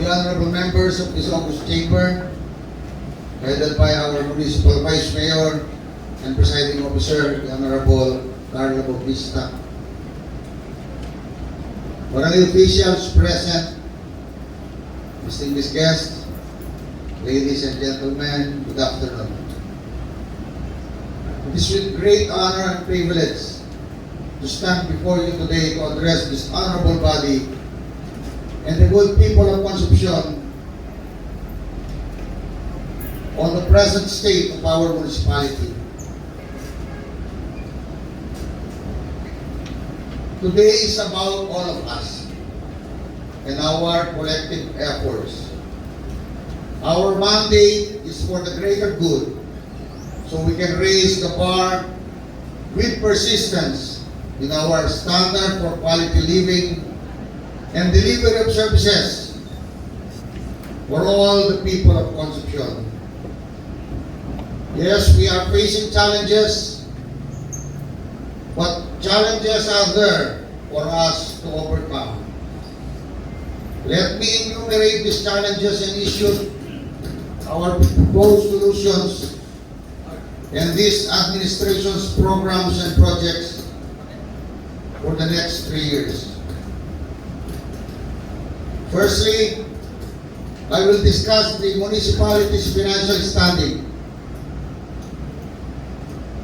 the honorable members of this August Chamber, headed by our Municipal Vice Mayor and Presiding Officer, the Honorable Carla Bautista. Barangay officials present, distinguished guests, ladies and gentlemen, good afternoon. It is with great honor and privilege to stand before you today to address this honorable body and the good people of Concepcion on the present state of our municipality. Today is about all of us and our collective efforts. Our mandate is for the greater good, so we can raise the bar with persistence in our standard for quality living and delivery of services for all the people of Concepcion. Yes, we are facing challenges, but challenges are there for us to overcome. Let me enumerate these challenges and issue our proposed solutions and this administration's programs and projects for the next 3 years. Firstly, I will discuss the municipality's financial standing.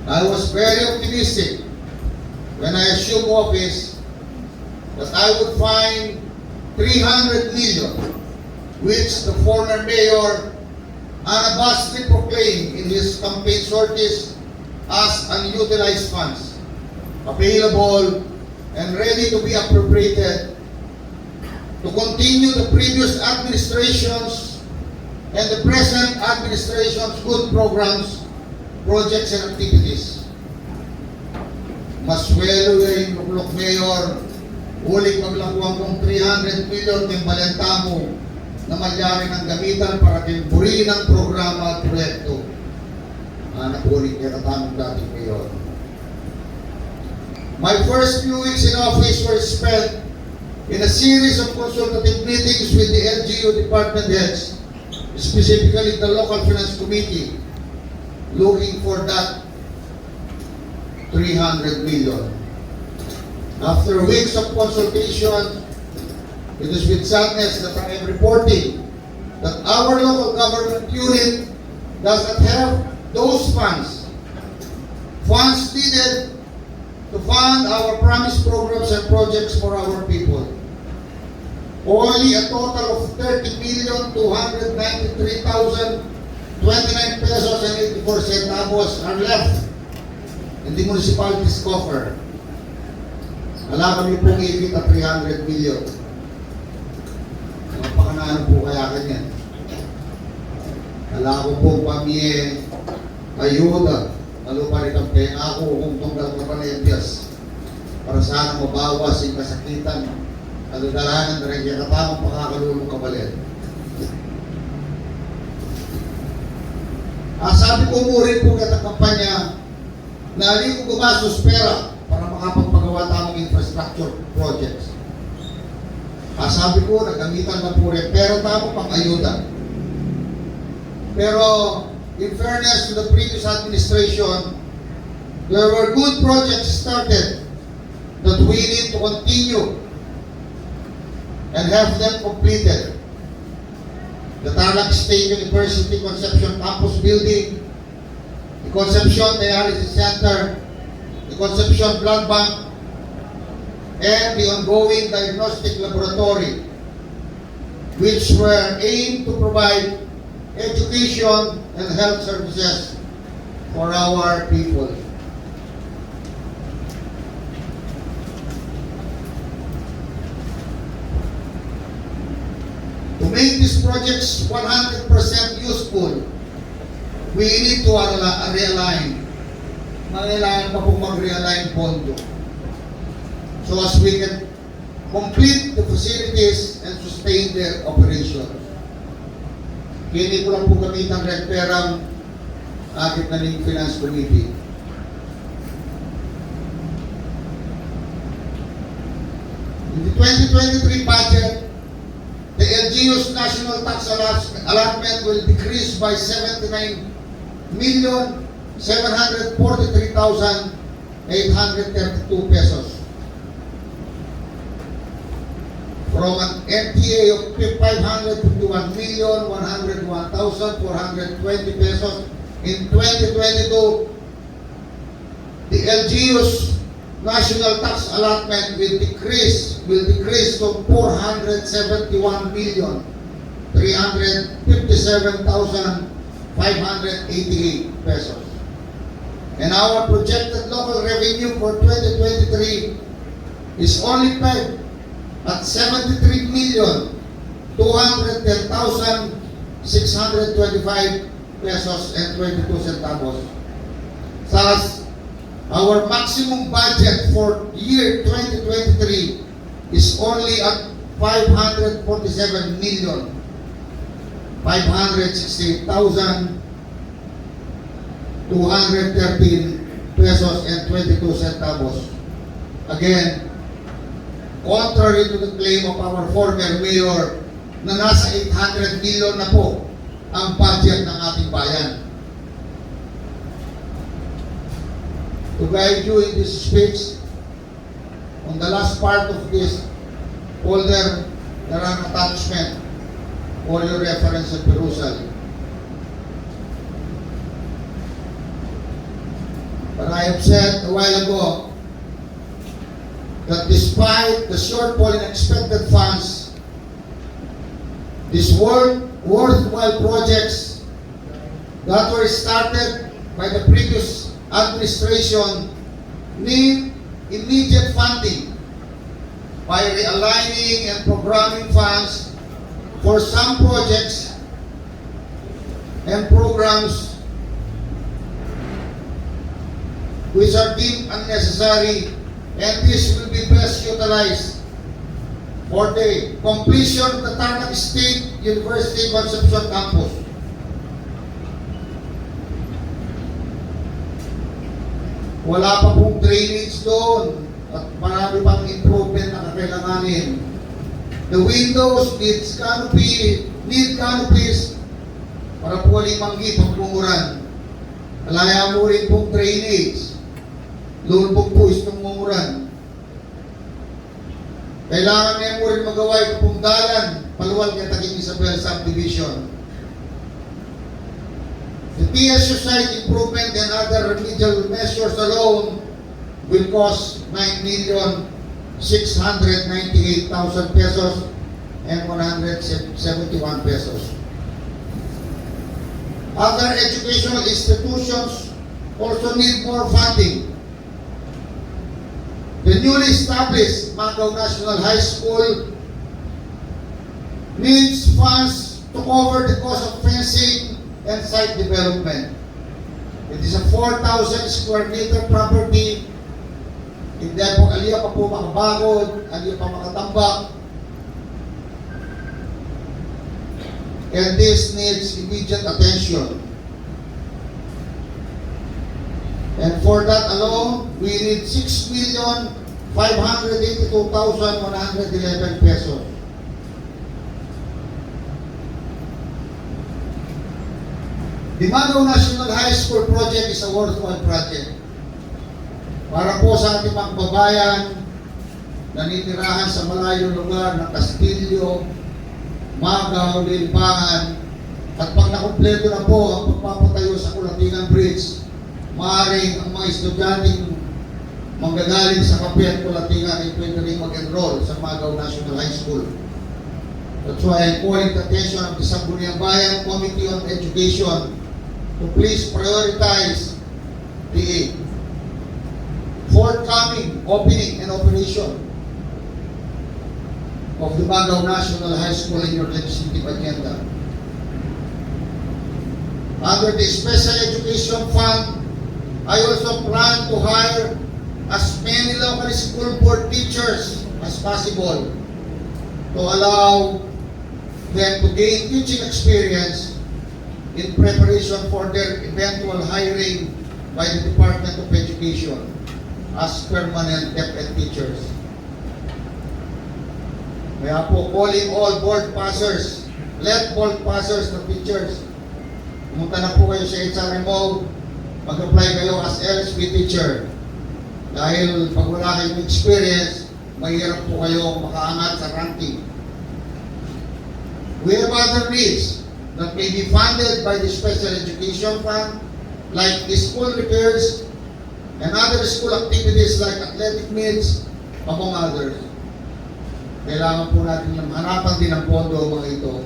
I was very optimistic when I assumed office that I would find 300 million, which the former mayor unabashedly proclaimed in his campaign sorties as unutilized funds, available and ready to be appropriated to continue the previous administration's and the present administration's good programs, projects, and activities. Maswelo yung Luklok Mayor, uling maglakuang kong 300 million ng balentamo na malyari ng gamitan para timburiin ang programa at proyekto. Nakuling kaya katamang dating Mayor. My first few weeks in office were spent in a series of consultative meetings with the LGU department heads, specifically the local finance committee, looking for that 300 million. After weeks of consultation, it is with sadness that I am reporting that our local government unit does not have those funds. Funds needed to fund our promised programs and projects for our people. Only a total of 30,293,029 pesos and 84 centavos are left in the municipality's coffer. Alam kami pong ibig at 300 million. Pakanaan po kaya kanyan. Alam ko pong pamilye, ayuda, lalo pa rin ang kaya ako kung tunggal ka pa na Diyos para sana mabawas yung kasakitan at dalahanan na rin kaya katamang pakakalulong kabalit. Sabi ko mo rin po kita kampanya na hindi ko gumastos pera para makapagpagawa tamang infrastructure projects. Sabi ko, nagamitan na po rin pero tamang pang-ayuda. Pero in fairness to the previous administration, there were good projects started that we need to continue and have them completed. The Tarlac State University Concepcion Campus Building, the Concepcion Dialysis Center, the Concepcion Blood Bank, and the ongoing diagnostic laboratory, which were aimed to provide education and health services for our people. To make these projects 100% useful, we need to realign. Kailangan pa pong mag-realign pondo so as we can complete the facilities and sustain their operation. Hindi ko lang po gamitan rin perang akit na ng Finance Committee. In the 2023 budget, the LGU's national tax allotment will decrease by 79,743,832 pesos. From an NTA of 551,101,420 pesos in 2022, the LGU's national tax allotment will decrease to 471,357,588 pesos. And our projected local revenue for 2023 is only pegged at 73,210,625 pesos and 22 centavos. Thus, our maximum budget for year 2023 is only at 547,568,213 pesos and 22 centavos. Again, contrary to the claim of our former mayor na nasa 800 million na po ang budget ng ating bayan. To guide you in this speech, on the last part of this folder, there are attachments for your reference and perusal. But I have said a while ago that despite the shortfall in expected funds, these worthwhile projects that were started by the previous administration need immediate funding by realigning and programming funds for some projects and programs which are deemed unnecessary, and this will be best utilized for the completion of the Tarlac State University Concepcion Campus. Wala pa pong drainage doon at marami pang improvement na kakailanganin. The windows need canopies para po walang manggi pag umuran. Alaya mo rin pong drainage. Lulubog po itong umuran. Kailangan niya mo rin magawa ito pong dalan paluwal kay Tagig Isabel Subdivision. The PSU site improvement and other remedial measures alone will cost 9,698,000 pesos and 171 pesos. Other educational institutions also need more funding. The newly established Macau National High School needs funds to cover the cost of fencing and site development. It is a 4,000 square meter property. Hindi po aliya pa po makabagod, aliya pa makatambak. And this needs immediate attention. And for that alone, we need 6,582,111 pesos. The Macau National High School project is a worthwhile project. Para po sa ating mga babayan na nitirahan sa malayong lugar ng Castillo, Macau, Lilimbangan, at pag nakumpleto na po ang pagpapatayo sa Kulatingan Bridge, maaaring ang mga estudyanteng manggagaling sa Kape at Kulatingan ay pwede rin mag-enroll sa Macau National High School. That's why I'm calling the attention of the Sangguniang Bayan Committee on Education to please prioritize the forthcoming opening and operation of the Macau National High School in your legislative agenda. Under the Special Education Fund, I also plan to hire as many local school board teachers as possible to allow them to gain teaching experience in preparation for their eventual hiring by the Department of Education as permanent DepEd teachers. Kaya po, calling all board passers, let board passers na teachers. Pumunta na po kayo sa HRMO, mag-apply kayo as LSP teacher. Dahil pag wala kayong experience, mahirap po kayo makaangat sa ranking. We have other needs that may be funded by the Special Education Fund, like the school repairs and other school activities like athletic meets, among others. Kailangan po natin hanapan din ang pondo mga ito.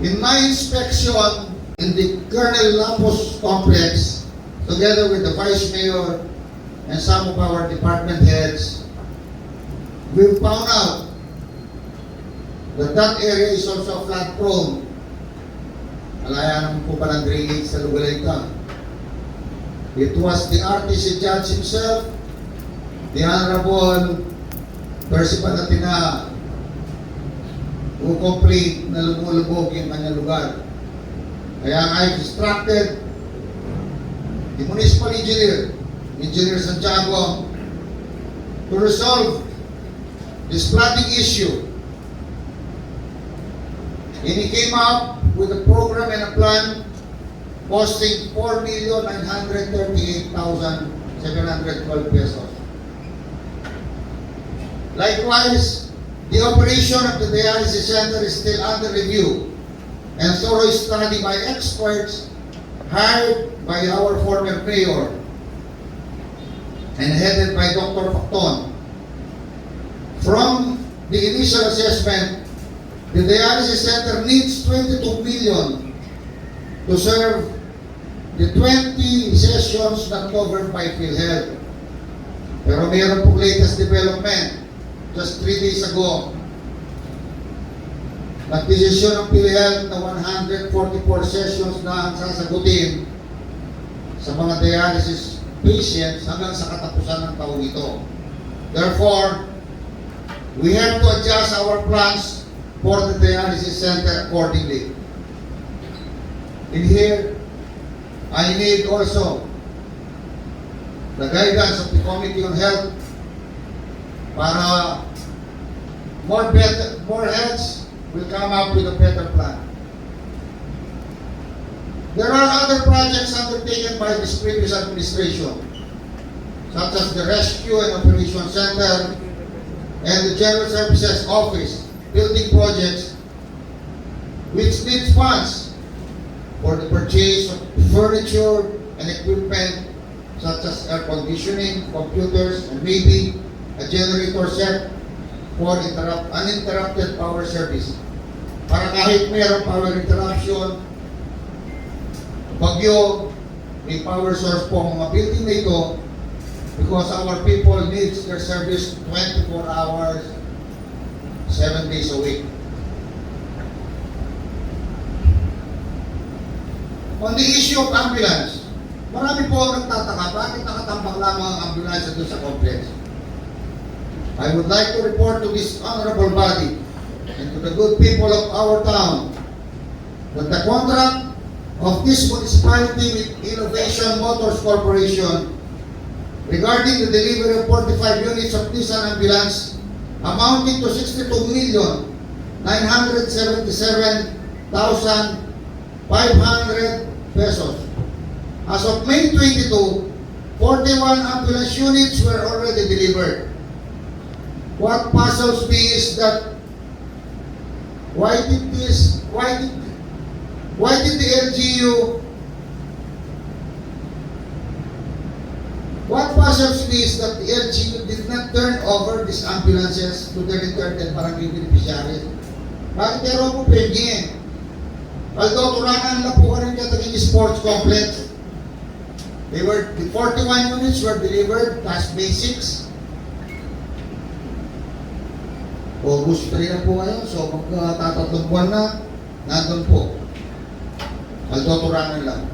In my inspection in the Colonel Lapos complex, together with the Vice Mayor and some of our department heads, we found out that that area is also flood prone. Alaya naman po palang drainage sa lugar ito. It was the RTC judge himself, the Honorable Percy Panatina, who complained na lumulubog yung kanyang lugar. Kaya I instructed the municipal engineer, Engineer Santiago, to resolve this flooding issue. And he came up with a program and a plan costing 4,938,712 pesos. Likewise, the operation of the dialysis center is still under review and thorough study by experts hired by our former mayor and headed by Dr. Facton. From the initial assessment, the dialysis center needs 22 million to serve the 20 sessions not covered by PhilHealth. Pero mayroon pong latest development. Just 3 days ago, nagdesisyon ng PhilHealth na 144 sessions na ang sasagutin sa mga dialysis patients hanggang sa katapusan ng taon ito. Therefore, we have to adjust our plans for the dialysis center accordingly. In here, I need also the guidance of the Committee on Health para more heads will come up with a better plan. There are other projects undertaken by this previous administration, such as the Rescue and Operation Center and the General Services Office building projects, which need funds for the purchase of furniture and equipment such as air conditioning, computers, and maybe a generator set for uninterrupted power service. Para kahit mayroong power interruption, bagyo, may power source po ang mga building na ito because our people needs their service 24 hours, 7 days a week. On the issue of ambulance, marami po ang nagtataka, bakit nakatambak lamang ang ambulance doon sa complex? I would like to report to this honorable body and to the good people of our town that the contract of this municipality with Innovation Motors Corporation regarding the delivery of 45 units of Nissan ambulance amounting to 62,977,500 pesos. As of May 22, 41 ambulance units were already delivered. What puzzles me is that why did the LGU, what puzzles me is that the LGU did not turn over these ambulances to the returned and barangay beneficiaries. Bakit meron po pwede? Although turanan lang po rin yung sports complex. The 41 units were delivered, plus basics. August 3 na po ngayon, so magkatatlong buwan na, nandun po. Altoturanan lang.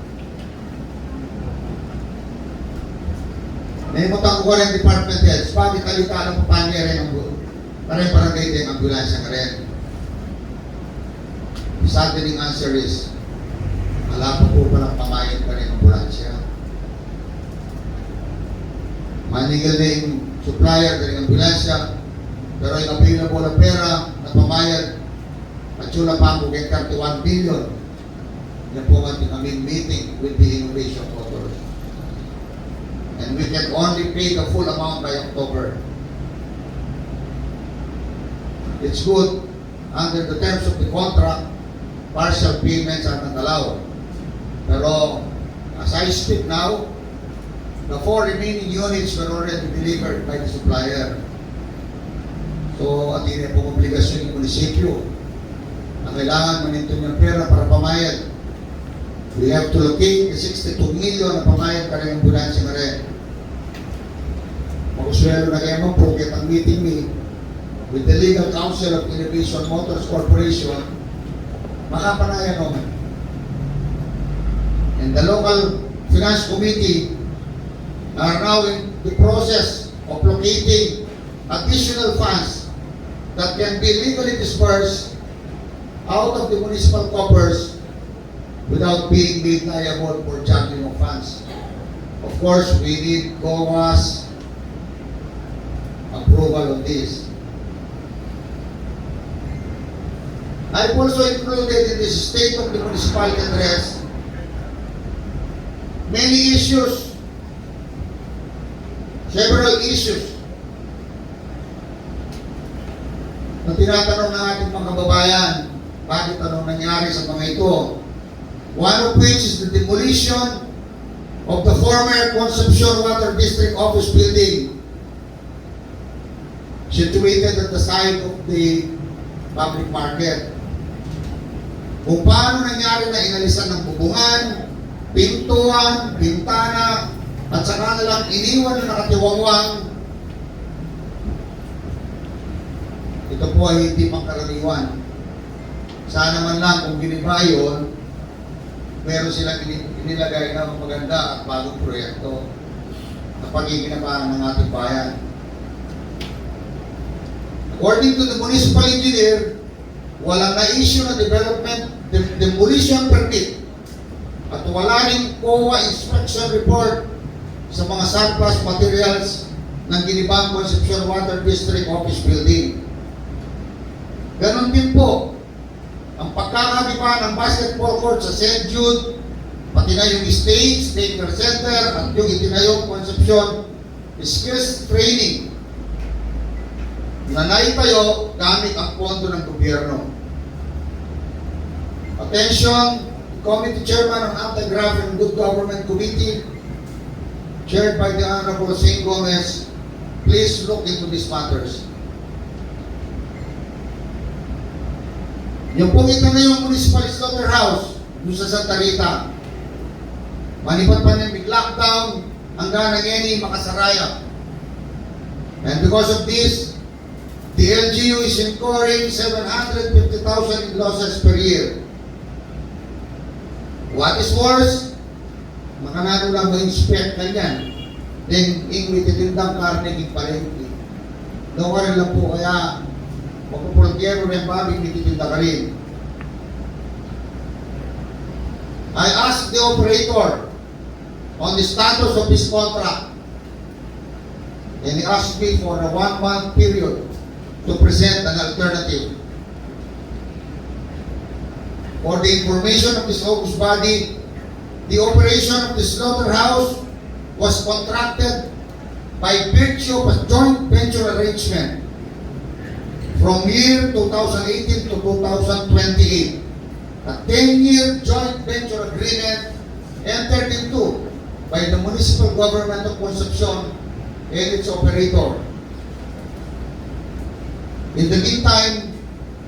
Naimutang ko rin department heads, bakit kalita ng papanya rin ang parang-parangay din ang ambulansya ka rin? The saddening answer is, wala pa po palang pamayan ka rin ang ambulansya. Manigaling supplier ka rin ang ambulansya, Pero yung available na pera na pamayad at yun na pa kay 31 billion. Yan po ang aming meeting with the innovation authors. And we can only pay the full amount by October. It's good. Under the terms of the contract, partial payments are not allowed. Pero as I speak now, the 4 remaining units were already delivered by the supplier. So, at hindi po obligasyon ng munisipyo na kailangan manintun yung pera para pamayad. We have to locate the 62 million na pamayad para yung ambulansya na rin. Mag-uswelo na kayo po, kaya ang meeting me with the Legal Counsel of Innovation Motors Corporation, makapanayan naman. And the local finance committee are now in the process of locating additional funds that can be legally dispersed out of the municipal coffers without being made liable for juggling of funds. Of course, we need COA's approval on this. I've also included in this state of the municipality address many issues, several issues na tinatanong ng ating mga kababayan, bakit anong nangyari sa mga ito? One of which is the demolition of the former Concepcion Water District Office Building situated at the side of the public market. Kung paano nangyari na inalisan ng bubungan, pintuan, bintana, at saka na lang iniwan na nakatiwangwang. Ito po ay hindi pangkaraniwan. Sana man lang kung giniba yun, meron silang inilagay na maganda at bagong proyekto na pagiginabahan ng ating bayan. According to the municipal engineer, walang na-issue na development demolition permit at wala rin COA inspection report sa mga surplus materials ng ginibang Concepcion Water District Office Building. Ganon din po ang pagkakabiba ng basketball court sa St. Jude, pati na yung stage, daycare center, at yung itinayong Concepcion skills training na naitayo gamit ang pondo ng gobyerno. Attention, Committee Chairman ng Anti-Graft and Good Government Committee, chaired by the Honorable Singh Gomez, please look into these matters. Yung pong ito na yung Municipal Slaughterhouse doon sa Santa Rita. Manipat pa ng lockdown hanggang nangyayin makasaraya. And because of this, the LGU is incurring 750,000 in losses per year. What is worse, makanano lang ma-inspect na yan. Then, ingwititindang karne palengke. Doon ka rin lang po kaya magpupultiero ng babing nititinda ka rin. I asked the operator on the status of his contract, and he asked me for a 1-month period to present an alternative. For the information of this august body, the operation of the slaughterhouse was contracted by virtue of a joint venture arrangement from year 2018 to 2028. A 10-year joint venture agreement entered into by the municipal government of Concepcion and its operator. In the meantime,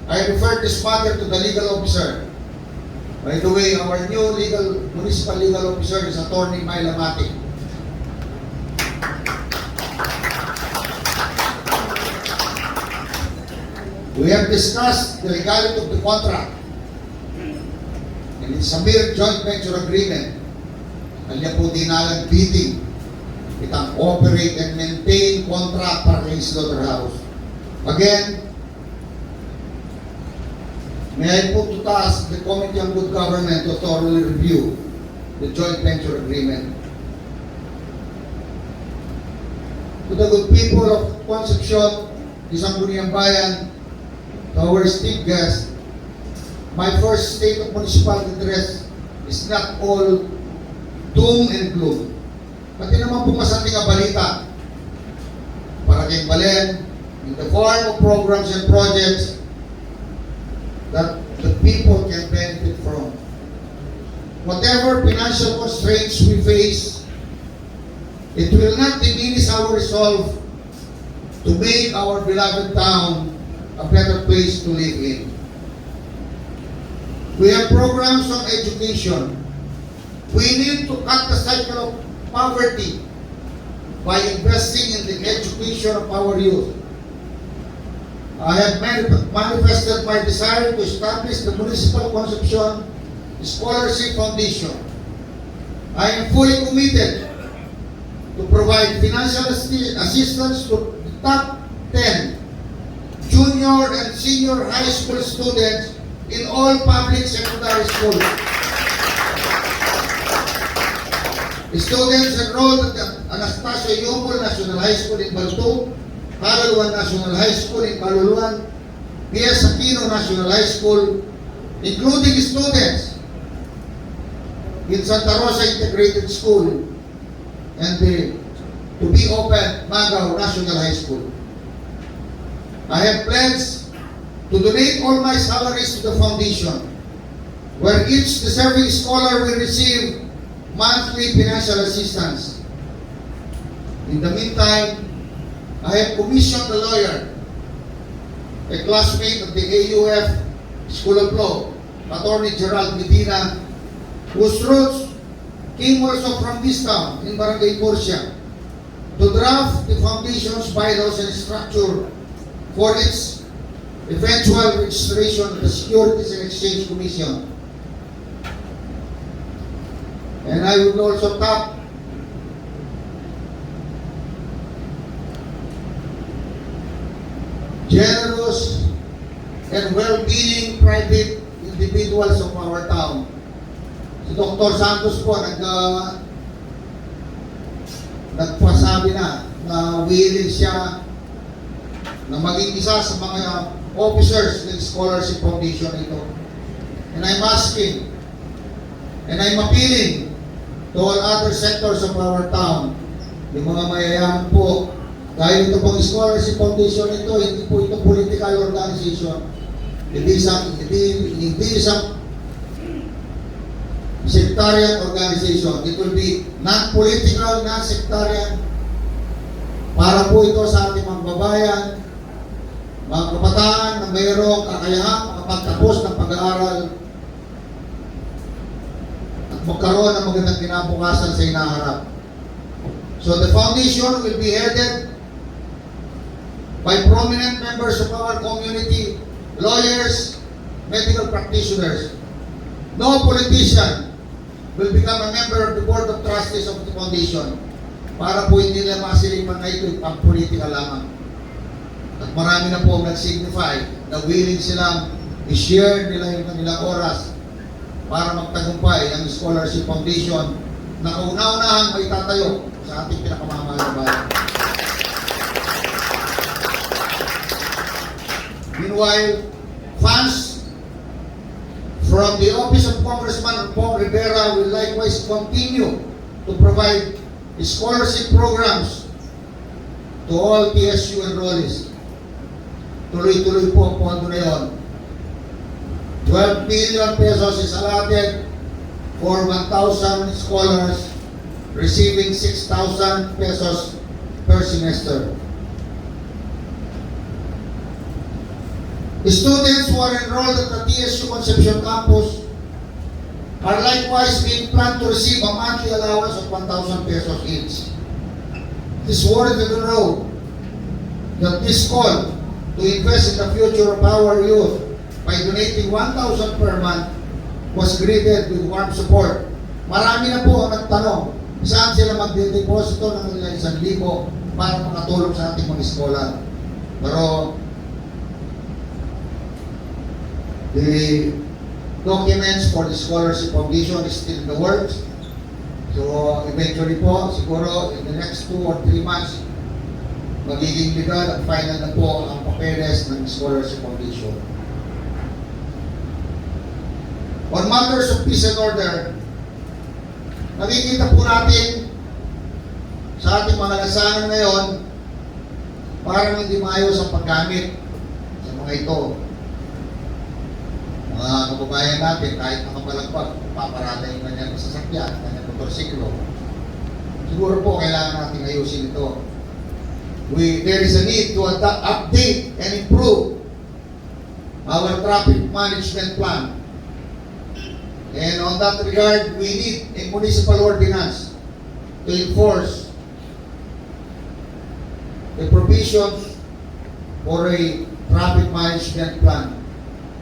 I referred this matter to the legal officer. By the way, our new municipal legal officer is Attorney Myla Matic. We have discussed the legality of the contract, and it's a mere joint venture agreement. Kanya po dinalang bidding. Itang operate and maintain contract para kay slaughterhouse. Again, may I put to task the Committee on Good Government to thoroughly review the joint venture agreement. To the good people of Concepcion Sangguniang Bayan, to our esteemed guest, my first state of municipal interest is not all doom and gloom. Pati naman po masanting ang balita para kay Balen in the form of programs and projects that the people can benefit from. Whatever financial constraints we face, it will not diminish our resolve to make our beloved town a better place to live in. We have programs on education. We need to cut the cycle of poverty by investing in the education of our youth. I have manifested my desire to establish the Municipal Concepcion Scholarship Foundation. I am fully committed to provide financial assistance to the top 10 junior and senior high school students in all public secondary schools. The students enrolled at the Anastasio Yumol National High School in Balto, Caluluan National High School in Caluluan, P.S. Aquino National High School, including students in Santa Rosa Integrated School and the to be open Magaw National High School. I have pledged to donate all my salaries to the foundation, where each deserving scholar will receive monthly financial assistance. In the meantime, I have commissioned a lawyer, a classmate of the AUF School of Law, Attorney Gerald Medina, whose roots came also from this town in Barangay Murcia, to draft the foundation's bylaws and structure for its eventual registration of the Securities and Exchange Commission. And I would also tap generous and well-being private individuals of our town. Si Dr. Santos po nagpasabi na willing siya na maging isa sa mga officers ng Scholarship Foundation ito. And I'm asking, and I'm appealing to all other sectors of our town, yung mga mayayaman po, dahil ito pong Scholarship Foundation ito, hindi po ito political organization, hindi isang sectarian organization. It will be non-political, non-sectarian, para po ito sa ating mga babayan, mga kabataan na mayroong kakayahang makapagtapos ng pag-aaral at magkaroon ng magandang kinabukasan sa hinaharap. So the foundation will be headed by prominent members of our community, lawyers, medical practitioners. No politician will become a member of the Board of Trustees of the foundation para po hindi nila masilipan na ito ang politika lamang. At marami na po nag-signify na willing silang i-share nila yung kanilang oras para magtagumpay ang Scholarship Foundation na kauna-unahang may tatayo sa ating pinakamamahal na bayan. Meanwhile, funds from the Office of Congressman Pong Rivera will likewise continue to provide scholarship programs to all TSU enrollees. Tuloy-tuloy po ang pondo na yun. 12 billion pesos is allotted for 1,000 scholars receiving 6,000 pesos per semester. The students who are enrolled at the TSU Concepcion campus are likewise being planned to receive a monthly allowance of 1,000 pesos each. It is worthy to know that this call to invest in the future of our youth by donating 1,000 per month was greeted with warm support. Marami na po ang nagtanong saan sila magdedeposito ng nila 1,000 para makatulong sa ating mga eskola. Pero the documents for the Scholarship Foundation is still in the works. So eventually po, siguro in the next 2 or 3 months, magiging legal at final na po ang papeles ng scholarship foundation. On matters of peace and order, nakikita po natin sa ating mga lasanan ngayon, parang hindi maayos ang paggamit sa mga ito. Mga kababayan natin, kahit nakapalagpag, paparada yung kanyang sasakyan, kanyang motorsiklo. Siguro po kailangan natin ayusin ito. There is a need to update and improve our traffic management plan. And on that regard, we need a municipal ordinance to enforce the provisions for a traffic management plan.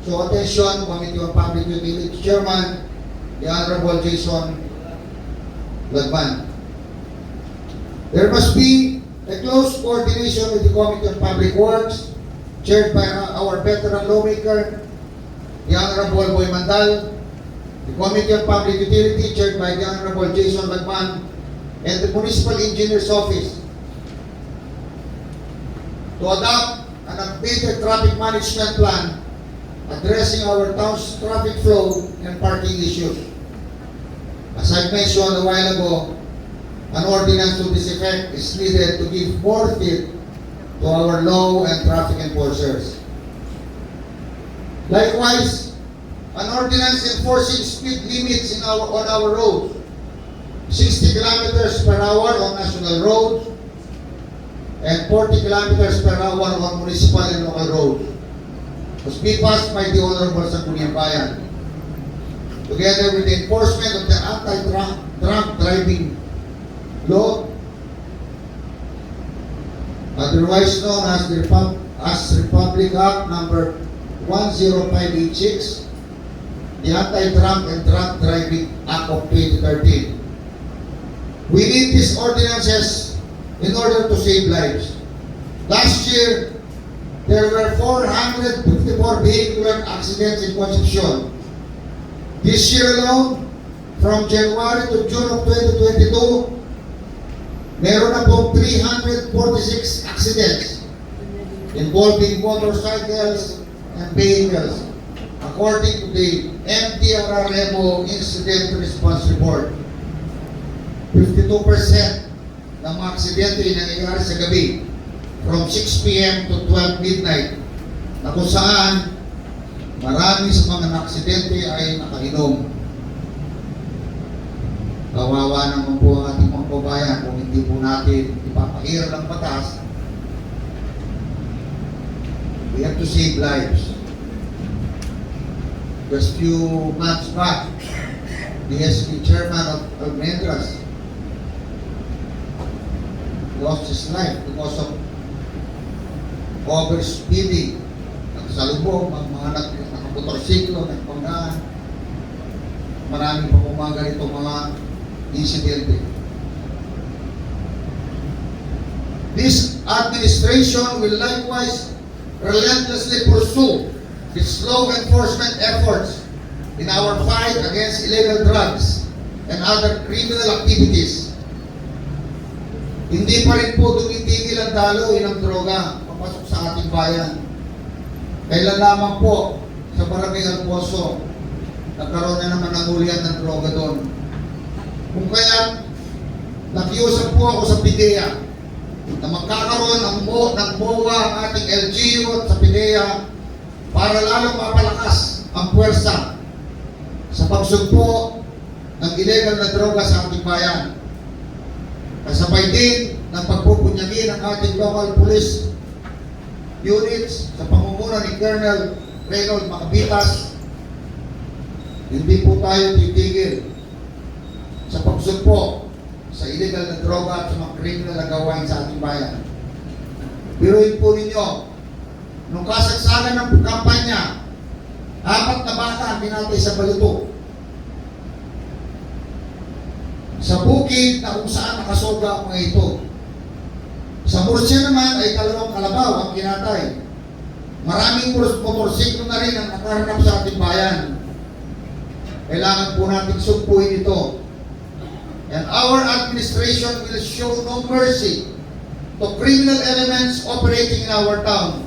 So attention, Committee on Public Utilities Chairman, the Honorable Jason Lagman. There must be a close coordination with the Committee on Public Works, chaired by our veteran lawmaker, the Honorable Boy Mandal, the Committee on Public Utility, chaired by the Honorable Jason Lagman, and the Municipal Engineer's Office, to adopt an updated traffic management plan addressing our town's traffic flow and parking issues. As I mentioned a while ago, an ordinance to this effect is needed to give more teeth to our law and traffic enforcers. Likewise, an ordinance enforcing speed limits on our roads, 60 kilometers per hour on national roads, and 40 kilometers per hour on municipal and local roads, must be passed by the Honorable Sangguniang Bayan, together with the enforcement of the anti-drunk driving law, otherwise known as the Republic Act number 10586, the Anti-Drunk and Drunk Driving Act of 2013. We need these ordinances in order to save lives. Last year, there were 454 vehicular accidents in Concepcion. This year alone, from January to June of 2022, meron na pong 346 accidents involving motorcycles and vehicles, according to the MDRRMO Incident Response Report. 52% ng mga aksidente ay nangyayari sa gabi, from 6 p.m. to 12 midnight, na kung saan marami sa mga aksidente ay nakainom. Kawawa naman po ang ating mga kababayan kung hindi po natin ipapahirap ng batas. We have to save lives. Just few months back, the SB chairman of Almendras lost his life because of overspeeding. Nagsalubong ang mga nakamotorsiklo, nagpanggaan. Marami pa po mga ganito mga insidente. This administration will likewise relentlessly pursue its law enforcement efforts in our fight against illegal drugs and other criminal activities. Hindi pa rin po tumitigil ang daloy ng droga papasok sa ating bayan. Kailan lamang po sa Barangay Alposo, nagkaroon na naman ng hulihan ng droga doon. Kung kaya, nakiusap po ako sa PIDEA na magkakaroon ng MOA ang ating LGU at sa PIDEA para lalong mapalakas ang puwersa sa pagsugpo ng illegal na droga sa ating bayan. Kasabay din ng pagpupunyagi ng ating local police units sa pamumuno ni Colonel Reynold Macabitas. Hindi po tayo titigil sa pagsugpo sa illegal na droga at sa mga criminal na gawain sa ating bayan. Biruin po ninyo, nung kasagsagan ng kampanya, 4 na bata ang pinatay sa Baluto. Sa bukid na kung saan nakasoga ang mga ito. Sa Murcia naman ay 2 kalabaw ang kinatay. Maraming motorsiklo na rin ang nakahanap sa ating bayan. Kailangan po natin sugpuin ito. And our administration will show no mercy to criminal elements operating in our town.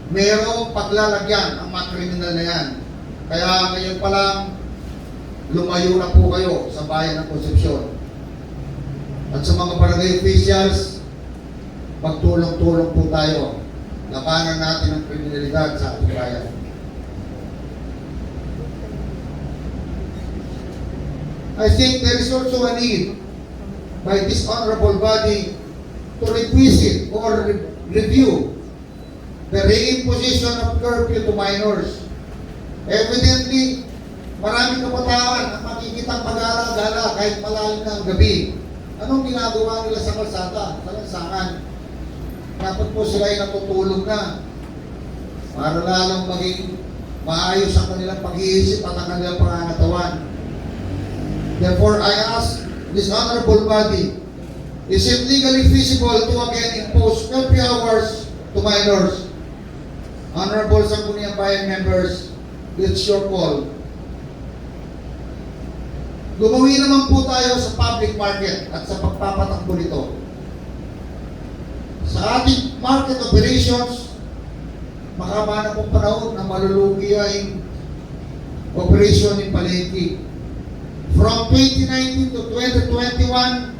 Merong paglalagyan ang mga kriminal na yan. Kaya ngayon pa lang, lumayo na po kayo sa bayan ng Concepcion. At sa mga barangay officials, magtulong-tulong po tayo. Labanan natin ang kriminalidad sa ating bayan. I think there is also a need by this honorable body to revisit or review the reimposition of curfew to minors. Evidently, maraming kabataan ang makikitang pag-aalala kahit malalim na ang gabi. Anong ginagawa nila sa kalsada, sa lansangan? Dapat po sila ay natutulog na para lalong maging maayos ang kanilang pag-iisip at ang kanilang pangangatawan. Therefore, I ask this honorable body, is it legally feasible to again impose curfew hours to minors? Honorable Sangguniang Bayan members, it's your call. Lumawi naman po tayo sa public market at sa pagpapatakbo nito. Sa ating market operations, makaba na pong panahon na malulugi ang operation ng palengke. From 2019 to 2021,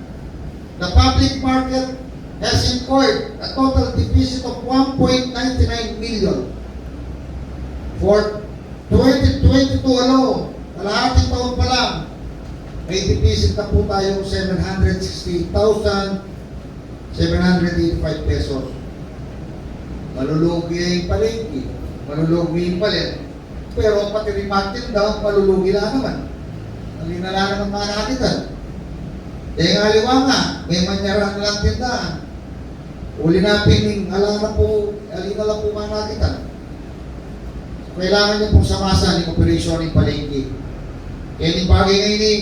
the public market has incurred a total deficit of 1.99 million. For 2022 alone, kalahating taon pa lang, may deficit na po tayong 760,785 pesos. Malulugi ang palengke, malulugi ang palet, pero pati rin magtinda, malulugi na naman. Nalinala naman mga nakitan. Eh nga liwa nga, may manyaran lang tindahan. Uli na pining, alina lang po mga nakitan. Kailangan niyo pong samasan ng operasyon ng palengke. Kaya yung bagay ngayon eh,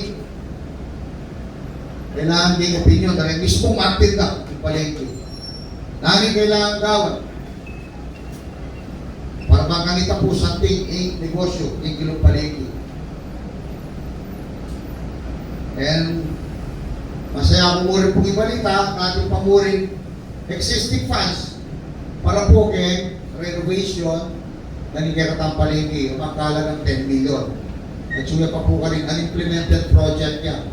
kailangan din opinion dahil mismo magtinda ng palengke. Nanging kailangan gawin para makanita po sa ating negosyo, ng kilong palengke. And masaya ko muli pong ibalita ang ating pamuring existing funds para po kay renovation na nagkakatang palengke, makakala ng 10 million. At suya pa po ka rin unimplemented project niya.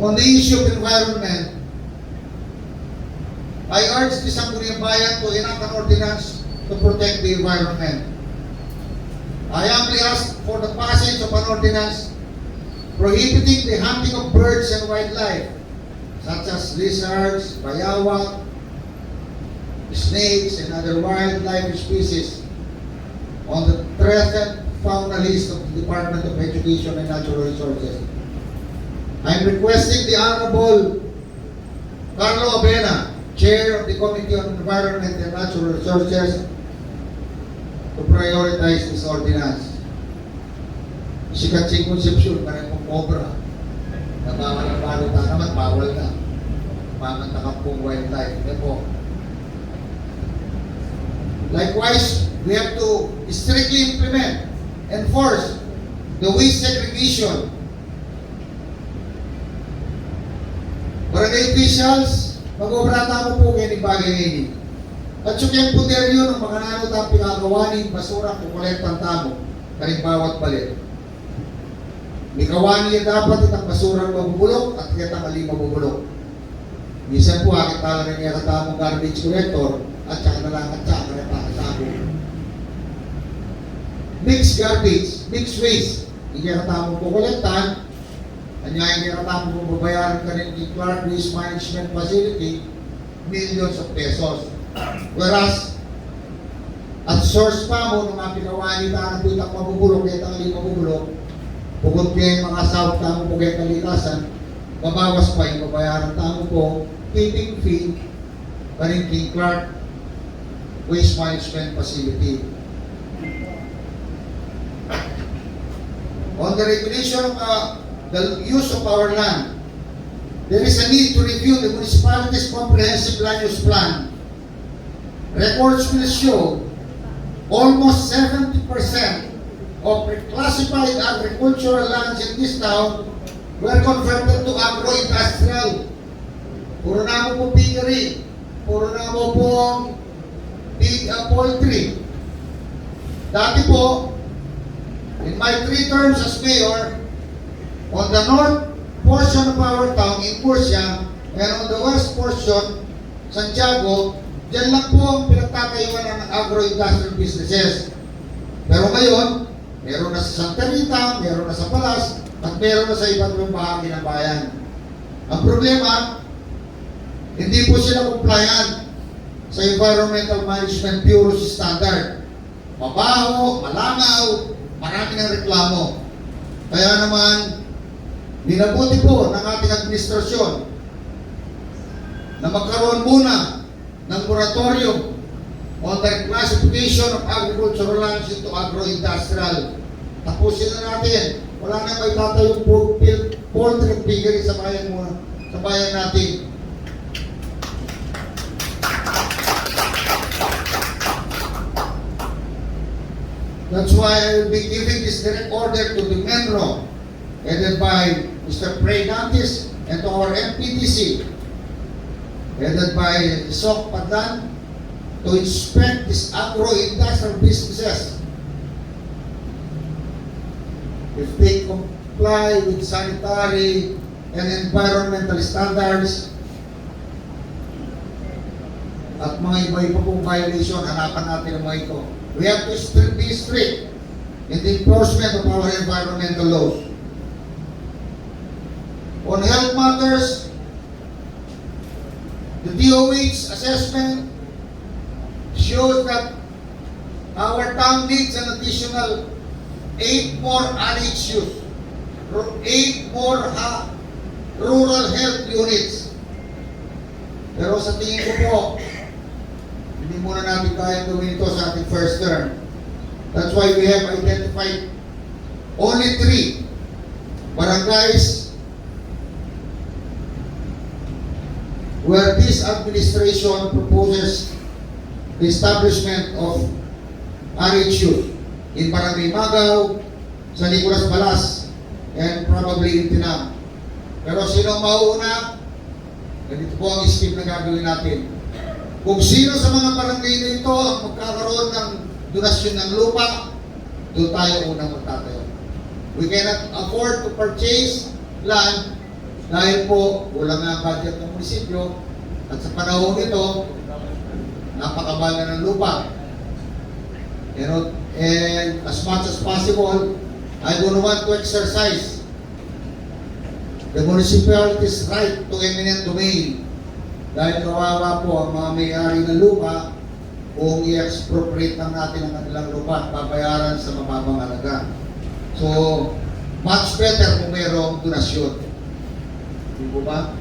On the issue of environment, I urge the Sangguniang Bayan to enact an ordinance to protect the environment. I humbly ask for the passage of an ordinance prohibiting the hunting of birds and wildlife, such as lizards, bayawak, snakes, and other wildlife species on the threatened fauna list of the Department of Education and Natural Resources. I'm requesting the Honorable Carlo Abena, Chair of the Committee on Environment and Natural Resources, to prioritize this ordinance. Si Katsing Concepcion, parang kong cobra. Nabawal naman, bawal na. Pamantakap pong wildlife. Therefore, likewise, we have to strictly implement, enforce the waste segregation. Barangay officials, mag-obrata mo po kayo ng bagay ngayon. At yung puder yun, ang mga nanot ang pinagawanin, basura, kukolektan tamo, karing bawat balit. May kawani yan dapat itang basurang mabubulok at kitang ali mabubulok. Minsan po, akit talaga niya katamong garbage collector at saka na lang at saka na pakatago. Mixed garbage, mixed waste, hindi niya katamong kukolektan, kanya hindi niya katamong mababayaran ka rin ni Clark Waste Management Facility, millions of pesos. Whereas, at source pa mo, nung mga pinawani na ang putang mabubulok, kaya tangali mabubulok, bukod kayo mga south tamo po kayo kalikasan, mabawas pa yung babayaran tamo po, tipping fee, pa rin King Clark Waste Management Facility. On the regulation of the use of our land, there is a need to review the municipality's comprehensive land use plan. Records will show almost 70% of reclassified agricultural lands in this town were converted to agro-industrial. Puro na mo po piggery, puro na mo pong poultry. Dati po, in my 3 terms as mayor, on the north portion of our town in Murcia and on the west portion, Santiago, dyan lang po ang pinagtatayuan ng agro-industrial businesses. Pero ngayon, meron na sa Santa Rita, meron na sa Palas, at meron na sa iba't ibang bahagi ng bayan. Ang problema, hindi po sila compliant sa Environmental Management Bureau standard. Mabaho, malangaw, marami ng reklamo. Kaya naman, dinabuti po ng ating administrasyon na magkaroon muna ng moratorium on the classification of agricultural lands into agro-industrial. Tapusin na natin. Wala na may tatayong poultry piggery sa bayan mo, sa bayan natin. That's why I will be giving this direct order to the Menro, headed by Mr. Pregantis, and to our MPDC, headed by Sok Padlan, to inspect these agro-industrial businesses. If they comply with sanitary and environmental standards, at mga iba-iba pong violation, hanapan natin ang mga ito. We have to be strict in the enforcement of our environmental laws. On health matters, the DOH assessment shows that our town needs an additional 8 more RHUs, 8 more rural health units. Pero sa tingin ko po, hindi muna natin kaya gawin ito sa ating first term. That's why we have identified only 3 barangays where this administration proposes the establishment of RHU in Barangay Magaw, San Nicolas Balas, and probably in Tinam. Pero sino mauna? Ganito po ang scheme na gagawin natin. Kung sino sa mga barangay na ito ang magkakaroon ng donasyon ng lupa, doon tayo unang magtatayo. We cannot afford to purchase land dahil po kulang nga ang budget ng munisipyo at sa panahon ito, napakabala ng lupa. And as much as possible, I don't want to exercise the municipality's right to eminent domain dahil kawawa po ang mga may-ari ng lupa kung i-expropriate lang natin ang kanilang lupa at babayaran sa mababang halaga. So, much better kung mayroong donasyon. Hindi po ba?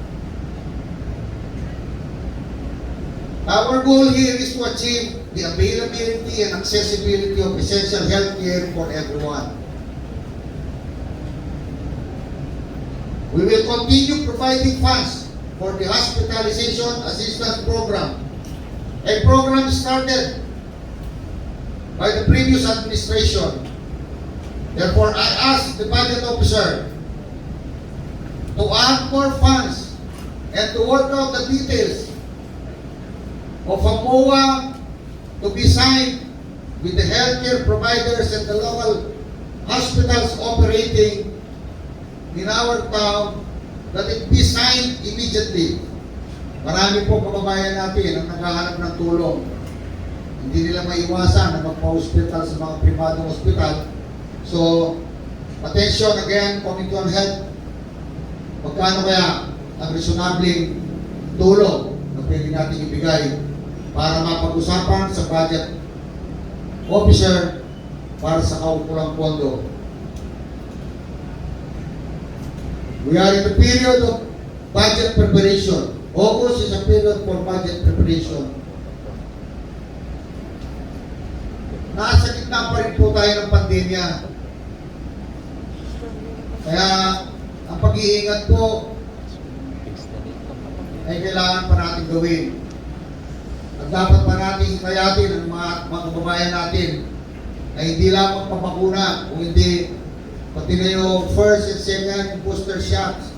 Our goal here is to achieve the availability and accessibility of essential health care for everyone. We will continue providing funds for the Hospitalization Assistance Program, a program started by the previous administration. Therefore, I ask the budget officer to add more funds and to work out the details of a MOA to be signed with the healthcare providers and the local hospitals operating in our town, that it be signed immediately. Marami po kababayan natin ang naghahanap ng tulong. Hindi nila maiwasan na magpa-hospital sa mga pribadong hospital. So, attention again, Committee on Health. Magkano kaya ang reasonabling tulong na pwede natin ibigay para mapag-usapan sa budget officer para sa kaukulang pondo. We are in the period of budget preparation. August is a period for budget preparation. Nasa gitna pa rin po tayo ng pandemya. Kaya ang pag-iingat po ay kailangan pa natin gawin. At dapat pa natin hikayatin ang mga kababayan natin na hindi lamang papakuna kung hindi pati pati na yung first and second booster shots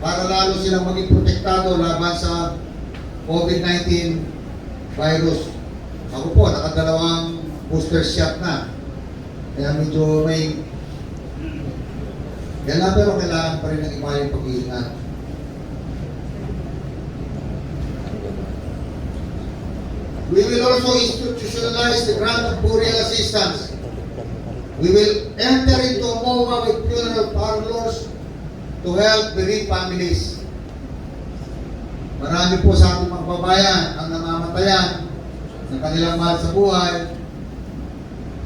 para lalo silang maging protektado laban sa COVID-19 virus. Ako po, nakadalawang booster shot na. Kaya medyo may pero kailangan pa rin ng iba yung pag-iingat. We will also institutionalize the grant of burial assistance. We will enter into a MOA with funeral parlors to help bereaved families. Marami po sa ating mga kababayan ang namamatayan ng kanilang mahal sa buhay.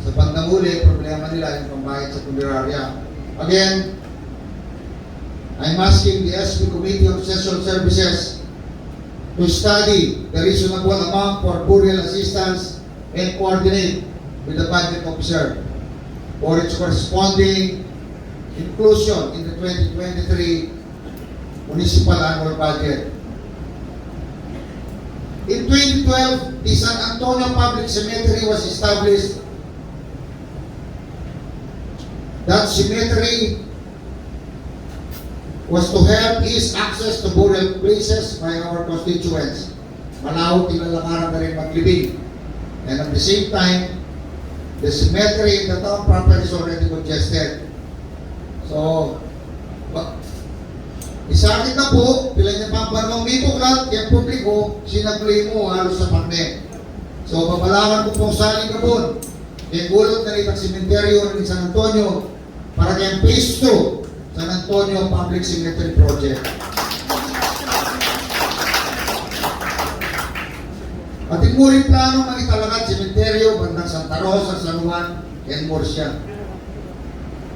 Sa pagdamuli, problema nila yung pambayad sa punerarya. Again, I'm asking the SB Committee of Social Services to study the reasonable amount for burial assistance and coordinate with the budget officer for its corresponding inclusion in the 2023 municipal annual budget. In 2012, the San Antonio Public Cemetery was established. That cemetery was to help ease access to burial places by our constituents. Malawak ilalakaran na rin maglibing. And at the same time, the cemetery in the town proper is already congested. So, isakit na po, pila niya pampanong may buklat, yung publiko, sinagli mo halos sa parne. So, babalakan ko pong saling kabon, yung gulot na itang cementerio ng San Antonio, para kayang phase 2, San Antonio Public Cemetery Project. Ating muling plano magitalakan cementerio bandang Santa Rosa, San Juan, and Murcia.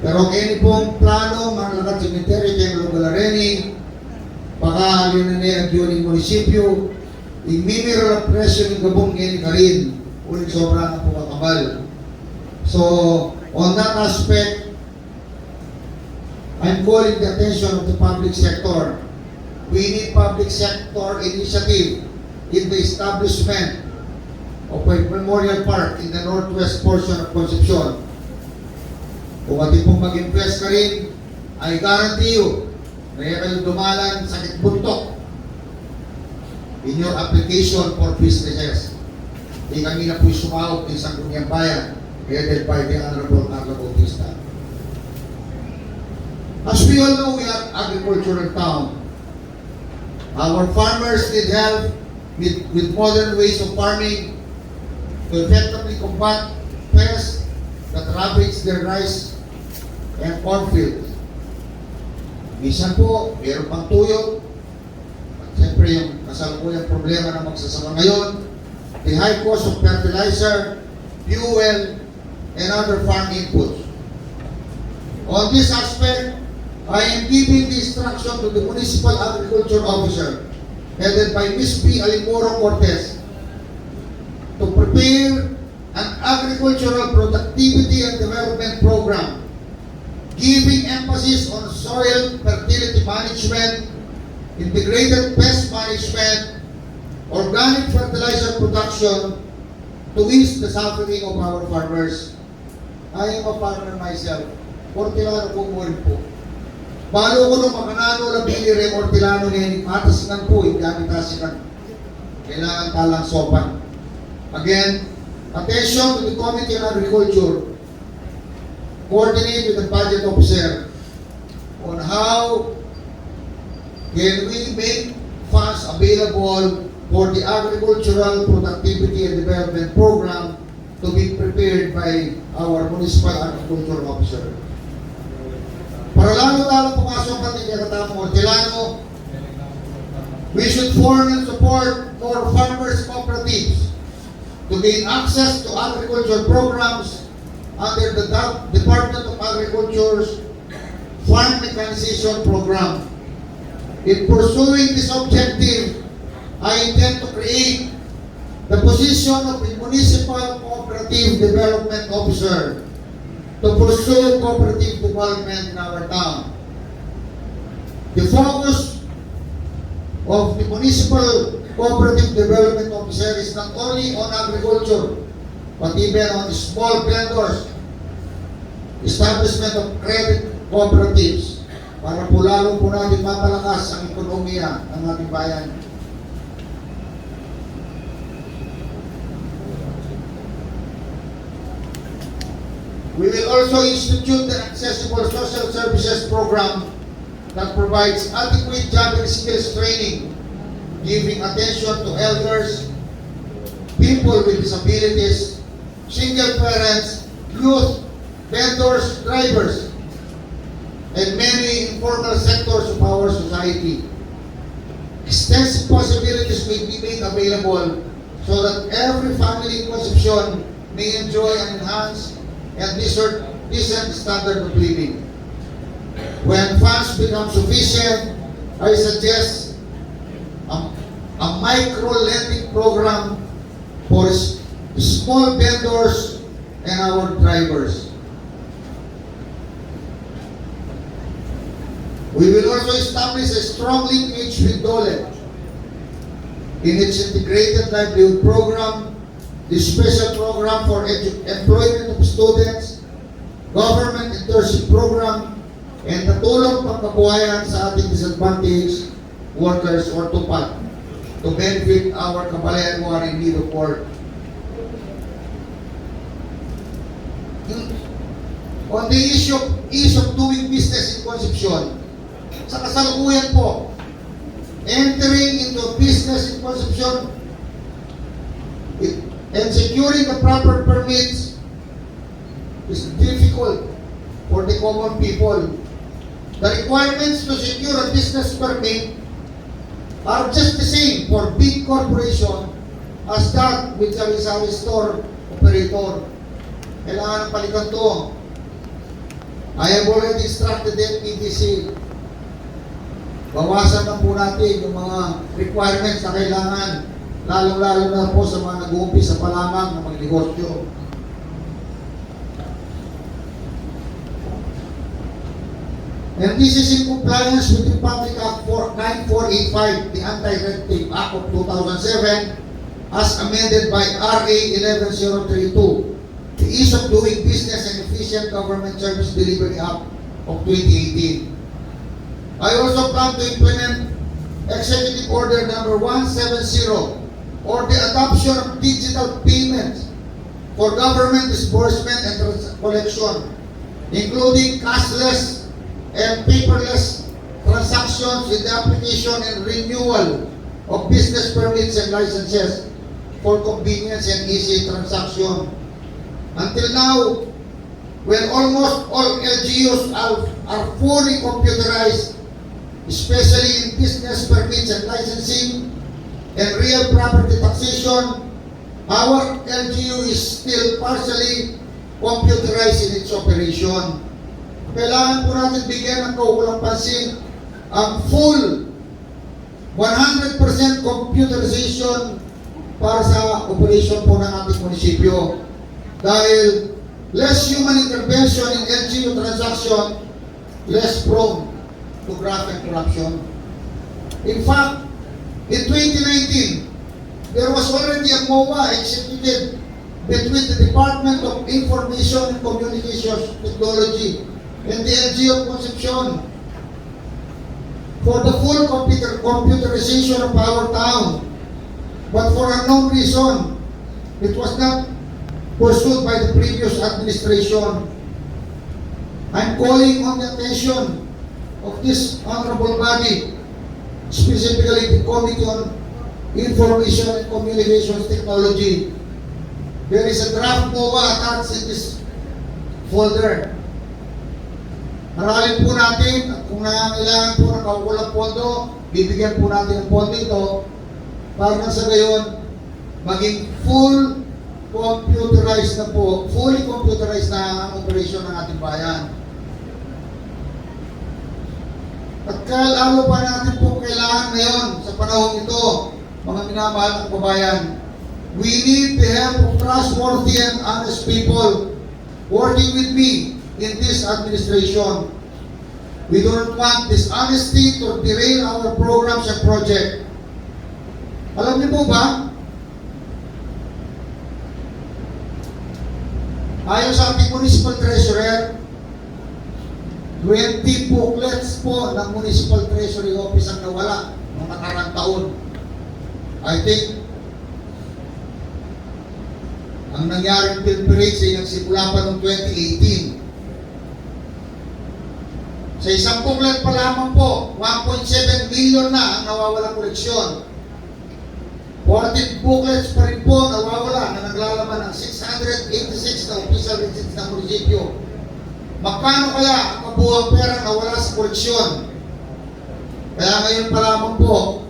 Pero kaya pong plano maglalakad cementerio kaya Lugalareni, baka linanay ang yuning munisipyo, imimiral ang presyo ng gabong ngayon karin, ulit sobrang po kakabal. So, on that aspect, I'm calling the attention of the public sector. We need public sector initiative in the establishment of a memorial park in the northwest portion of Concepcion. Kung ating pong mag-invest ka rin, I guarantee you, may kayo dumalan sakit buntok in your application for businesses. Hindi kami na po sumahog ng Sangguniang Bayan, headed by the Honorable Carla Bautista. As we all know, we are agricultural town. Our farmers need help with modern ways of farming to effectively combat pests that ravage their rice and cornfields. Minsan po, mayroon pang tuyot. At siyempre yung kasalukuyang problema na magsasama ngayon, the high cost of fertilizer, fuel, and other farm inputs. On this aspect, I am giving the instruction to the Municipal Agriculture Officer, headed by Ms. P. Alimoro Cortez, to prepare an agricultural productivity and development program, giving emphasis on soil fertility management, integrated pest management, organic fertilizer production, to ease the suffering of our farmers. I am a farmer myself. Hortilano po mo rin po. Balo ko nung makanano na bilire Hortilano ngayon, matasikan po, hindi kami tasikan. Kailangan talang sopan. Again, attention to the Committee on Agriculture. Coordinate with the budget officer on how can we make funds available for the agricultural productivity and development program to be prepared by our Municipal Agriculture Officer. Para lalo pumasok pati kaya katapong Hortilano, we should form and support more farmers cooperatives to gain access to agriculture programs under the Department of Agriculture's Farm Mechanization Program. In pursuing this objective, I intend to create the position of a Municipal Cooperative Development Officer to pursue cooperative development in our town. The focus of the Municipal Cooperative Development Officer is not only on agriculture, but even on small vendors, establishment of credit cooperatives para po lalo po natin mapalakas ang ekonomiya ng ating bayan. We will also institute the accessible social services program that provides adequate job and skills training, giving attention to elders, people with disabilities, single parents, youth, vendors, drivers, and many informal sectors of our society. Extensive possibilities may be made available so that every family in Concepcion may enjoy an enhanced and decent standard of living. When funds become sufficient, I suggest a micro-lending program for small vendors and our drivers. We will also establish a strong linkage with DOLE in its integrated livelihood program, the special program for employment of students, government internship program, and the tulong pangkabuhayan sa ating disadvantaged workers or TUPAD to benefit our kababayan who are in need of work. On the issue of doing business in Concepcion, sa kasalukuyan po, entering into business in Concepcion and securing the proper permits is difficult for the common people. The requirements to secure a business permit are just the same for big corporation as that with sari-sari store operator. Kailangan ng palitan to. I have already instructed the PDC. Bawasan na po natin yung mga requirements na kailangan, lalong-lalo na po sa mga nag-uumpisa pa lamang ng mga negosyo. And this is in compliance with the Public Act 9485, the Anti-Red Tape Act of 2007, as amended by RA 11032, the Ease of Doing Business and Efficient Government Service Delivery Act of 2018. I also plan to implement Executive Order number 170, or the adoption of digital payments for government disbursement and collection, including cashless and paperless transactions in the application and renewal of business permits and licenses for convenience and easy transaction. Until now, when almost all LGUs are fully computerized, especially in business permits and licensing and real property taxation, our LGU is still partially computerized in its operation. Kailangan po natin bigyan ng kaukulang pansin ang full 100% computerization para sa operation po ng ating munisipyo. Dahil less human intervention in LGU transaction, less prone to graft and corruption. In fact, in 2019, there was already a MOA executed between the Department of Information and Communications Technology and the LGU of Concepcion for the full computerization of our town. But for unknown reason, it was not pursued by the previous administration. I'm calling on the attention of this honorable body, specifically the Committee on Information and Communications Technology. There is a draft MOA attached in this folder. Aralin po natin at kung nangangailangan po ng kaukulang pondo, bibigyan po natin ng pondo ito para na sa gayon maging fully computerized na ang operasyon ng ating bayan. At lalo pa natin po kailangan ngayon sa panahon ito, mga minamahal ng kababayan, we need the help of trustworthy and honest people working with me in this administration. We don't want dishonesty to derail our programs and projects. Alam niyo po ba, ayon sa ating municipal treasurer, 20 booklets po ng Municipal Treasury Office ang nawala noong nakarang taon. I think ang nangyaring pilferage ay nagsimula pa noong 2018. Sa isang booklet pa lamang po, 1.7 million na ang nawawalang koleksyon. 14 booklets pa rin po nawawala na naglalaman ng 686 na official receipts ng munisipyo. Magkano kaya ang kabuuang pera na wala sa koleksyon? Kaya ngayon pa lamang po,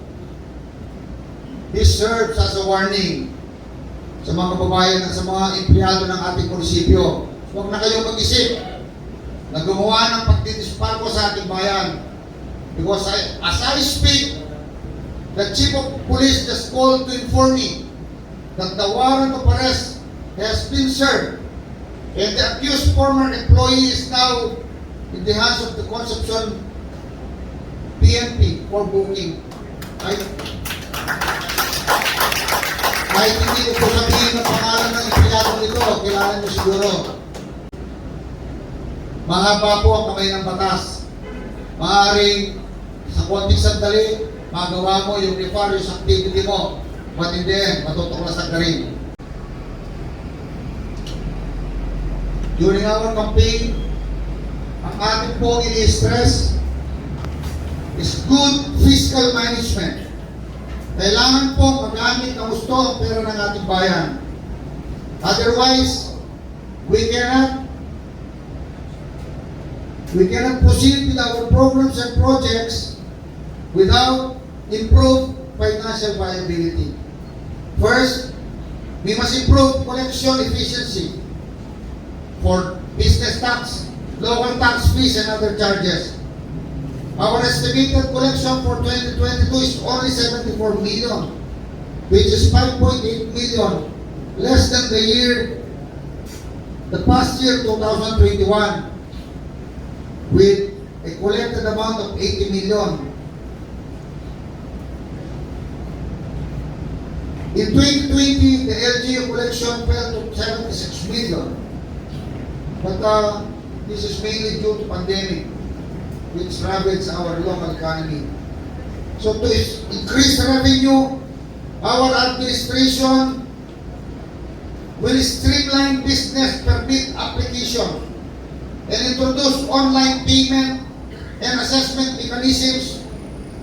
this serves as a warning sa mga kababayan at sa mga empleyado ng ating munisipyo. Huwag na kayong mag-isip na gumawa ng pagtitisparko sa ating bayan. Because as I speak, the Chief of Police just called to inform me that the warrant of arrest has been served and the accused former employee is now in the hands of the Concepcion PNP for booking. Kahit hindi ko po sabihin ang pangalan ng empleyado nito, kilala niyo siguro. Mahaba po ang kamay ng batas. Maaaring sa konting sandali, magawa mo yung nefarious activity mo. But in the end, matutuklasan ka rin. During our campaign, ang ating po ini-stress is good fiscal management. Kailangan po magamit ang gusto ang pera ng ating bayan. Otherwise, we cannot proceed with our programs and projects without improved financial viability. First, we must improve collection efficiency for business tax, local tax fees, and other charges. Our estimated collection for 2022 is only 74 million, which is 5.8 million less than the past year 2021, with a collected amount of 80 million. In 2020, the LGU collection fell to 76 million. But this is mainly due to pandemic, which ravaged our local economy. So to increase revenue, our administration will streamline business permit application and introduce online payment and assessment mechanisms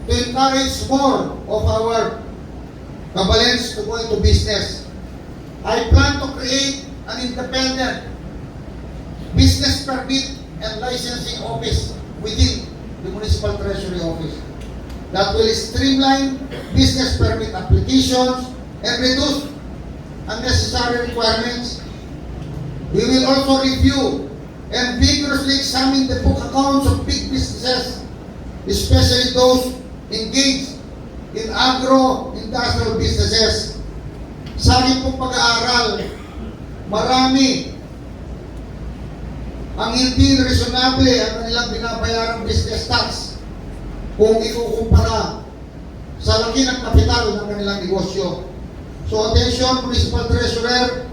to encourage more of our kabalens to go into business. I plan to create an independent business permit and licensing office within the Municipal Treasury Office that will streamline business permit applications and reduce unnecessary requirements. We will also review and vigorously examine the book accounts of big businesses, especially those engaged in agro-industrial businesses. Sa aking pong pag-aaral, marami ang hindi reasonable ang kanilang binabayarang business tax kung ikukumpara sa laki ng kapital ng kanilang negosyo. So attention, Municipal Treasurer,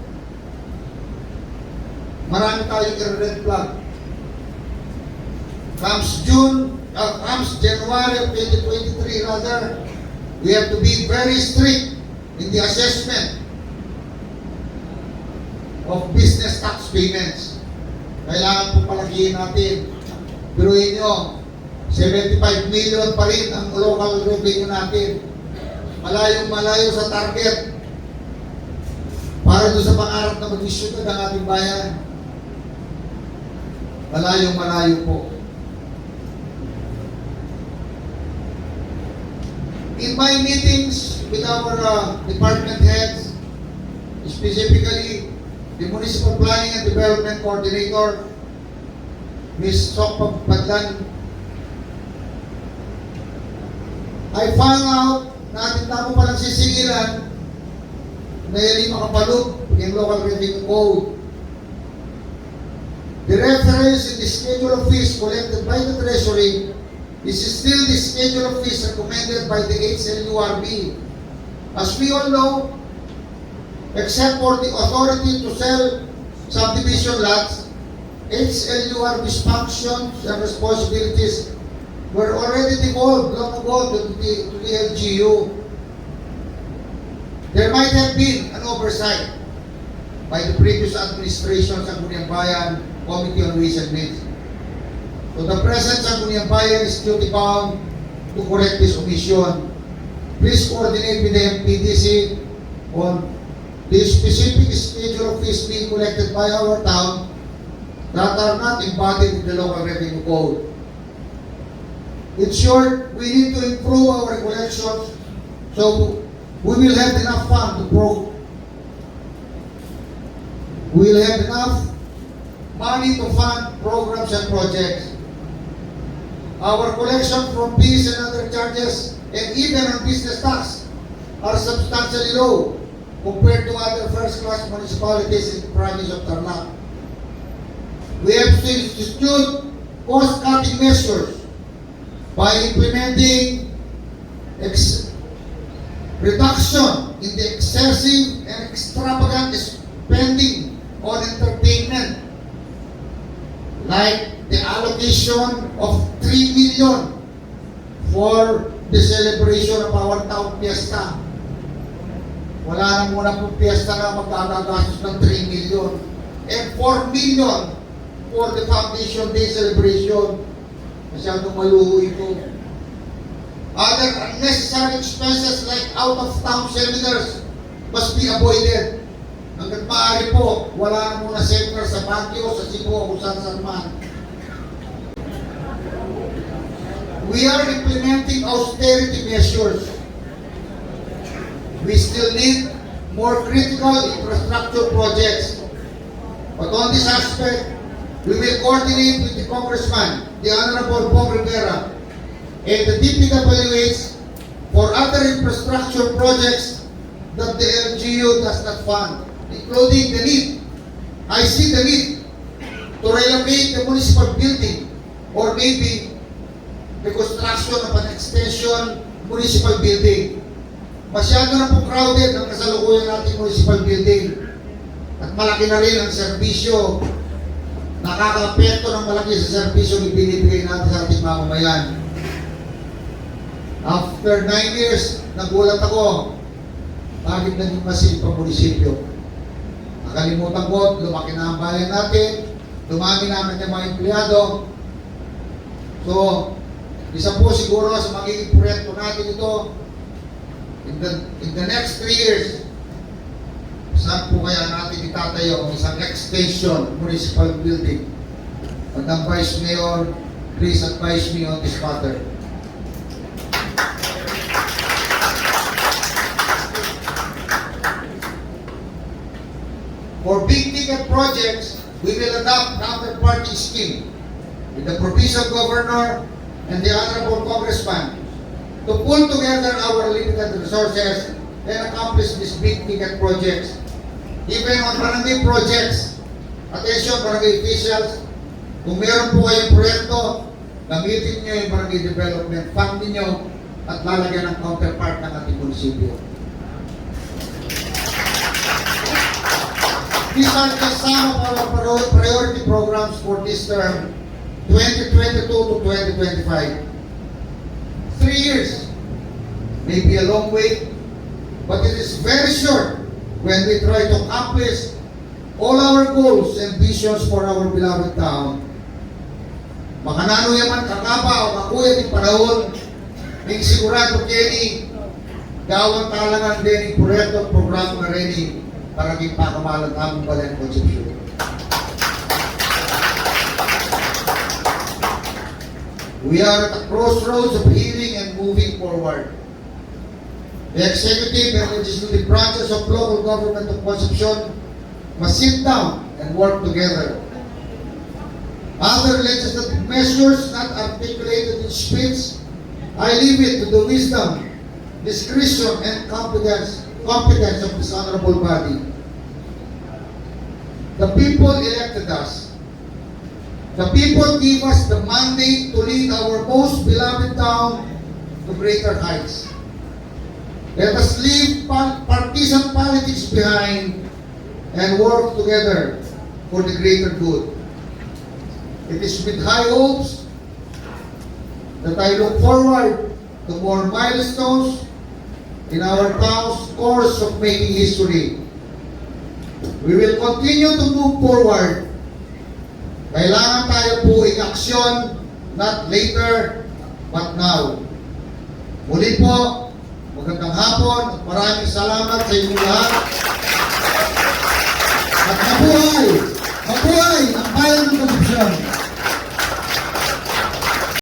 marami tayong i-red flag. Comes January of 2023 rather, we have to be very strict in the assessment of business tax payments. Kailangan po palakihin natin. Biruin nyo, 75 million pa rin ang local revenue natin. Malayong-malayo sa target para doon sa pangarap na mag-isyugan ng ating bayan. Malayong-malayo po. In my meetings with our department heads, specifically the Municipal Planning and Development Coordinator, Ms. Sokpa Padlan, I found out na ating tamo palang sisigilan na yan yung makapalog yung local revenue code. The reference in the schedule of fees collected by the Treasury is still the schedule of fees recommended by the HLURB. As we all know, except for the authority to sell subdivision lots, HLUR functions and responsibilities were already devolved long ago to the LGU. There might have been an oversight by the previous administration of Sangguniang Bayan Committee on Ways and Means. So the present Sangguniang Bayan is duty bound to correct this omission. Please coordinate with the MPDC on the specific schedule of fees being collected by our town that are not embodied in the local revenue code. In short, we need to improve our collections so we will have enough fund to we will have enough money to fund programs and projects. Our collection from fees and other charges and even on business tax are substantially low compared to other first-class municipalities in the province of Tarlac. We have to institute cost-cutting measures by implementing reduction in the excessive and extravagant spending on entertainment, like the allocation of 3 million for the celebration of our town fiesta. Wala na muna pong fiesta na magkakagastos ng 3 million. And 4 million for the Foundation Day celebration. Masyadong maluho ito. Other unnecessary expenses like out-of-town seminars must be avoided. Hanggat maaari po, wala na muna seminar sa Baguio, sa Cebu, o kung saan man. We are implementing austerity measures. We still need more critical infrastructure projects. But on this aspect, we will coordinate with the Congressman, the Honorable Bong Rivera, and the DPWH for other infrastructure projects that the LGU does not fund, including the need. I see the need to relocate the municipal building or maybe the construction of an extension municipal building. Masyado na po crowded ang kasalukuyan nating municipal building. At malaki na rin ang serbisyo. Nakaka-apekto ng malaki sa serbisyo na binibigay natin sa ating mamamayan. After 9 years, nagulat ako, bakit naging masin pa munisipyo? Nakalimutan ko, lumaki na ang bayan natin, dumami namin ng mga empleyado. So, isa po siguro sa magiging proyekto natin ito, in the next 3 years, saan po kaya natin itatayo ang isang extension municipal building? Madam Vice Mayor, please advise me on this matter. For big ticket projects, we will adopt counterparty scheme with the provincial governor and the honorable congressman to pull together our limited resources and accomplish these big ticket projects. Even on barangay projects, attention barangay officials, kung meron po kayong proyekto, gamitin nyo yung barangay development fund ninyo at lalagyan ng counterpart ng ating munisipyo. These are just some of our priority programs for this term, 2022 to 2025. 3 years may be a long way, but it is very short when we try to accomplish all our goals and visions for our beloved town. Makanano yaman kakaba o kakuya di panahon, may sigurado kini gawang talangan din yung proyekto at programa na rin para kayong pakamalan tamang bayan konsepsyon. We are at the crossroads of healing and moving forward. The executive and legislative branches of local government of Concepcion must sit down and work together. Other legislative measures not articulated in speech, I leave it to the wisdom, discretion, and competence of this honorable body. The people elected us. The people give us the mandate to lead our most beloved town to greater heights. Let us leave partisan politics behind and work together for the greater good. It is with high hopes that I look forward to more milestones in our town's course of making history. We will continue to move forward. Kailangan tayo po in-aksyon, not later, but now. Muli po, magandang hapon at maraming salamat sa inyong lahat. At mabuhay!